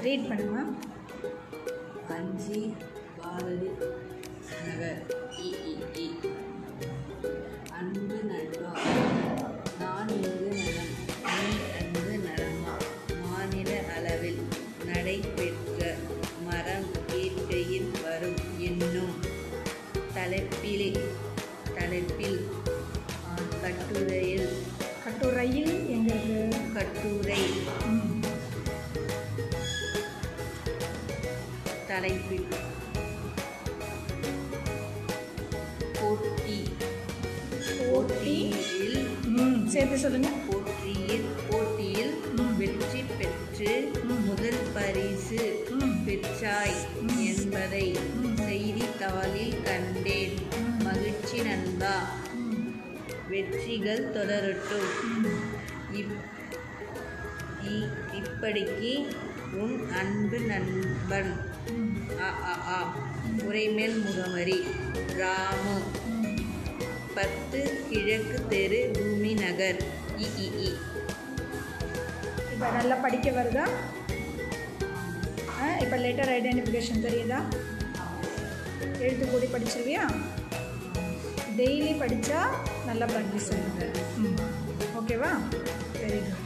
Read பண்ணுமா? அஞ்சி பாரதி நகர் இ அன்பு நண்பா நான் இங்கு நலம் நீ அன்பு நலமா மாநில அளவில் நடைபெற்ற மரம் இயற்கையில் வரும் என்னும் தலைப்பில் கட்டுரையில் எங்களுக்கு கட்டுரை தலைப்பில் போட்டியில் சேர்த்து சொல்லுங்க. போட்டியில் வெற்றி பெற்று முதல் பரிசு பெற்றாய் என்பதை செய்தித்தாளில் கண்டேன். மகிழ்ச்சி நண்பா, வெற்றிகள் தொடரட்டும். இப்படிக்கு உன் அன்பு நண்பன் உரைமேல் முகமரி ராமு 10 கிழக்கு தெரு பூமி நகர் இ. இப்போ நல்லா படிக்க வருதா? இப்போ லெட்டர் ஐடென்டிஃபிகேஷன் தெரியுதா? எழுத்துக்கூடி படிச்சிருவியா? டெய்லி படித்தா நல்லா ப்ராக்டிஸ் ஆகுது. ஓகேவா? Very good.